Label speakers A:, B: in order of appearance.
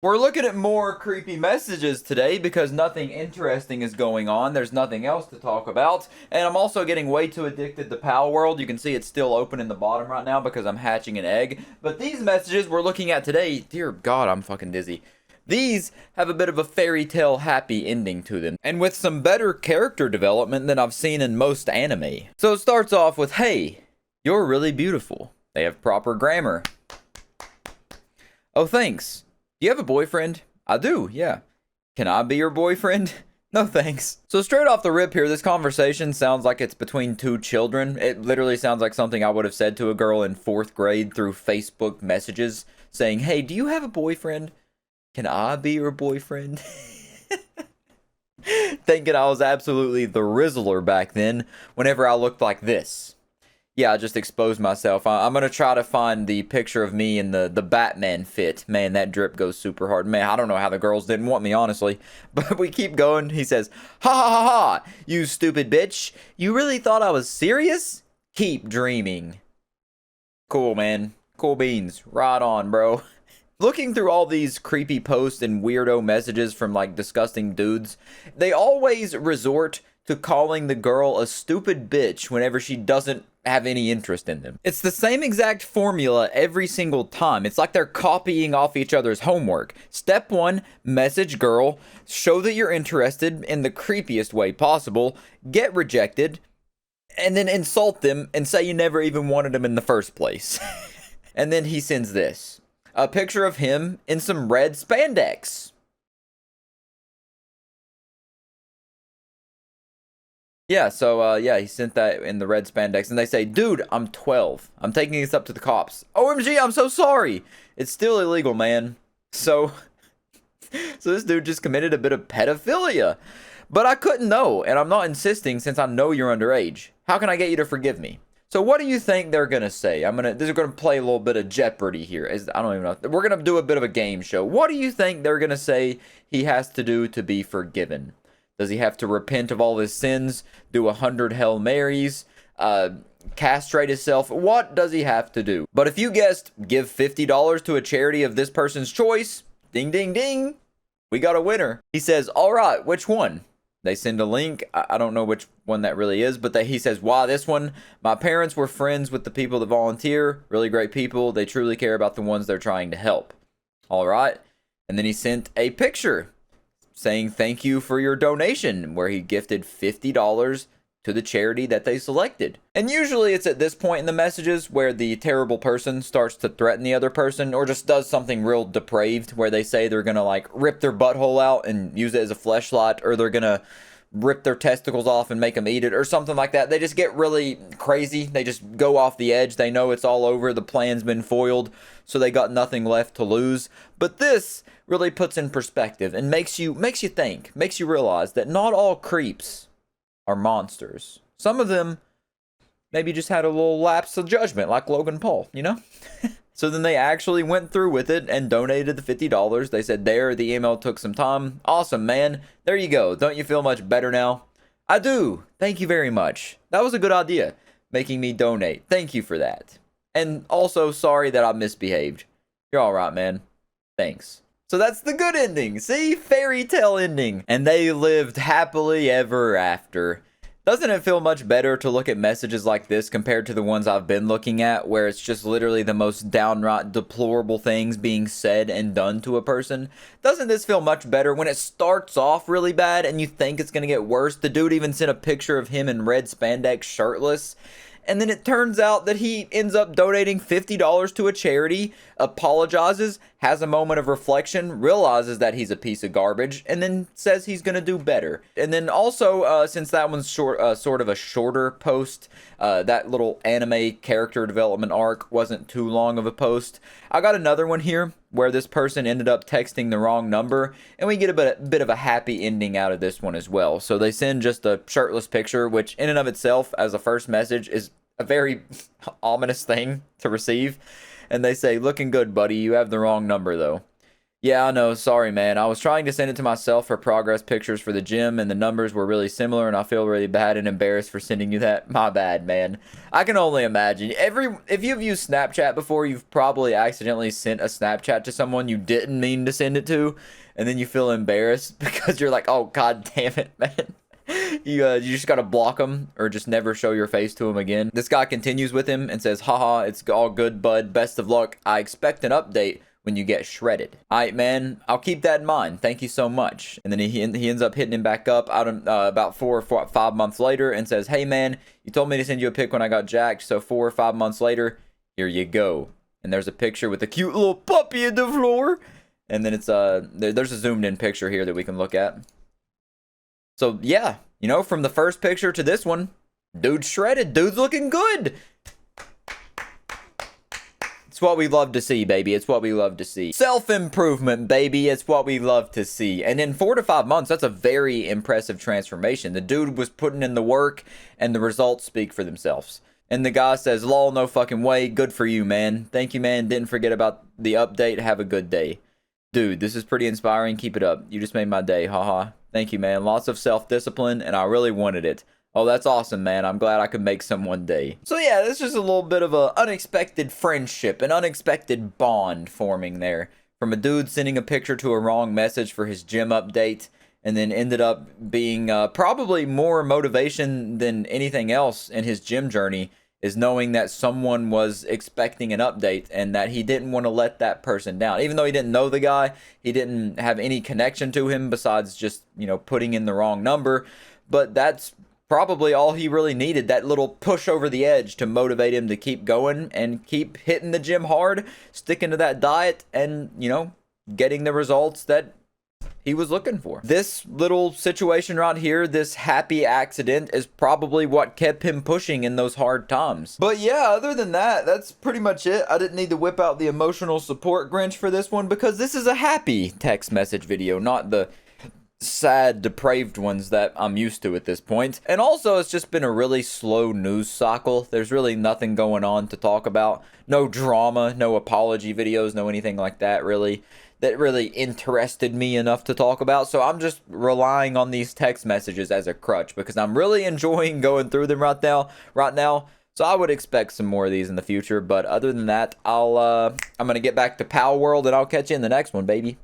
A: We're looking at more creepy messages today because nothing interesting is going on. There's nothing else to talk about. And I'm also getting way too addicted to Pal World. You can see it's still open in the bottom right now because I'm hatching an egg. But these messages we're looking at today, dear God, I'm fucking dizzy. These have a bit of a fairy tale happy ending to them, and with some better character development than I've seen in most anime. So it starts off with, hey, you're really beautiful. They have proper grammar. Oh, thanks. Do you have a boyfriend? I do, yeah. Can I be your boyfriend? No thanks. So straight off the rip here, this conversation sounds like it's between two children. It literally sounds like something I would have said to a girl in 4th grade through Facebook messages saying, hey, do you have a boyfriend? Can I be your boyfriend? Thinking I was absolutely the Rizzler back then whenever I looked like this. Yeah, I just exposed myself. I'm going to try to find the picture of me in the Batman fit. Man, that drip goes super hard. Man, I don't know how the girls didn't want me, honestly. But we keep going. He says, ha ha ha ha, you stupid bitch. You really thought I was serious? Keep dreaming. Cool, man. Cool beans. Right on, bro. Looking through all these creepy posts and weirdo messages from like disgusting dudes, they always resort to calling the girl a stupid bitch whenever she doesn't have any interest in them. It's the same exact formula every single time. It's like they're copying off each other's homework. Step 1, message girl, show that you're interested in the creepiest way possible, get rejected, and then insult them and say you never even wanted them in the first place. And then he sends this. A picture of him in some red spandex. Yeah, so, yeah, he sent that in the red spandex, and they say, dude, I'm 12. I'm taking this up to the cops. OMG, I'm so sorry. It's still illegal, man. So this dude just committed a bit of pedophilia. But I couldn't know, and I'm not insisting since I know you're underage. How can I get you to forgive me? So what do you think they're gonna say? This is gonna play a little bit of Jeopardy here. I don't even know. We're gonna do a bit of a game show. What do you think they're gonna say he has to do to be forgiven? Does he have to repent of all his sins, do 100 Hail Marys, castrate himself? What does he have to do? But if you guessed, give $50 to a charity of this person's choice, ding, ding, ding, we got a winner. He says, all right, which one? They send a link. I don't know which one that really is, but he says, wow, this one, my parents were friends with the people that volunteer. Really great people. They truly care about the ones they're trying to help. All right. And then he sent a picture saying thank you for your donation, where he gifted $50 to the charity that they selected. And usually it's at this point in the messages where the terrible person starts to threaten the other person or just does something real depraved where they say they're gonna like rip their butthole out and use it as a fleshlight, or they're gonna rip their testicles off and make them eat it or something like that. They just get really crazy. They just go off the edge. They know it's all over. The plan's been foiled, so they got nothing left to lose. But this really puts in perspective and makes you think, makes you realize that not all creeps are monsters. Some of them maybe just had a little lapse of judgment, like Logan Paul, you know? So then they actually went through with it and donated the $50. They said the email took some time. Awesome, man. There you go. Don't you feel much better now? I do. Thank you very much. That was a good idea, making me donate. Thank you for that. And also, sorry that I misbehaved. You're all right, man. Thanks. So that's the good ending. See? Fairy tale ending. And they lived happily ever after. Doesn't it feel much better to look at messages like this compared to the ones I've been looking at, where it's just literally the most downright deplorable things being said and done to a person? Doesn't this feel much better when it starts off really bad and you think it's going to get worse? The dude even sent a picture of him in red spandex shirtless. And then it turns out that he ends up donating $50 to a charity, apologizes, has a moment of reflection, realizes that he's a piece of garbage, and then says he's going to do better. And then also, since that one's sort of a shorter post, that little anime character development arc wasn't too long of a post, I got another one here where this person ended up texting the wrong number, and we get a bit of a happy ending out of this one as well. So they send just a shirtless picture, which in and of itself, as a first message, is a very ominous thing to receive. And they say, looking good, buddy. You have the wrong number, though. Yeah, I know. Sorry, man. I was trying to send it to myself for progress pictures for the gym, and the numbers were really similar, and I feel really bad and embarrassed for sending you that. My bad, man. I can only imagine. If you've used Snapchat before, you've probably accidentally sent a Snapchat to someone you didn't mean to send it to, and then you feel embarrassed because you're like, oh, god damn it, man. You just gotta block him or just never show your face to him again. This guy continues with him and says, haha, it's all good, bud. Best of luck. I expect an update when you get shredded. Alright, man, I'll keep that in mind. Thank you so much. And then he ends up hitting him back up about 4 or 5 months later and says, hey, man, you told me to send you a pic when I got jacked, so 4 or 5 months later, here you go. And there's a picture with a cute little puppy in the floor. And then it's there's a zoomed in picture here that we can look at. So, yeah, you know, from the first picture to this one, dude's shredded. Dude's looking good. It's what we love to see, baby. It's what we love to see. Self-improvement, baby. It's what we love to see. And in 4 to 5 months, that's a very impressive transformation. The dude was putting in the work, and the results speak for themselves. And the guy says, lol, no fucking way. Good for you, man. Thank you, man. Didn't forget about the update. Have a good day. Dude, this is pretty inspiring. Keep it up. You just made my day. Haha. Thank you, man. Lots of self-discipline, and I really wanted it. Oh, that's awesome, man. I'm glad I could make someone day. So yeah, this is a little bit of an unexpected friendship, an unexpected bond forming there. From a dude sending a picture to a wrong message for his gym update, and then ended up being probably more motivation than anything else in his gym journey, is knowing that someone was expecting an update and that he didn't want to let that person down. Even though he didn't know the guy, he didn't have any connection to him besides just, you know, putting in the wrong number. But that's probably all he really needed, that little push over the edge to motivate him to keep going and keep hitting the gym hard, sticking to that diet, and, you know, getting the results that he was looking for. This little situation right here, this happy accident, is probably what kept him pushing in those hard times. But yeah, other than that, that's pretty much it. I didn't need to whip out the emotional support Grinch for this one because this is a happy text message video, not the sad, depraved ones that I'm used to at this point. And also, it's just been a really slow news cycle. There's really nothing going on to talk about. No drama, no apology videos, no anything like that really that really interested me enough to talk about. So I'm just relying on these text messages as a crutch because I'm really enjoying going through them right now. So I would expect some more of these in the future. But other than that, I'm gonna get back to Pal World and I'll catch you in the next one, baby.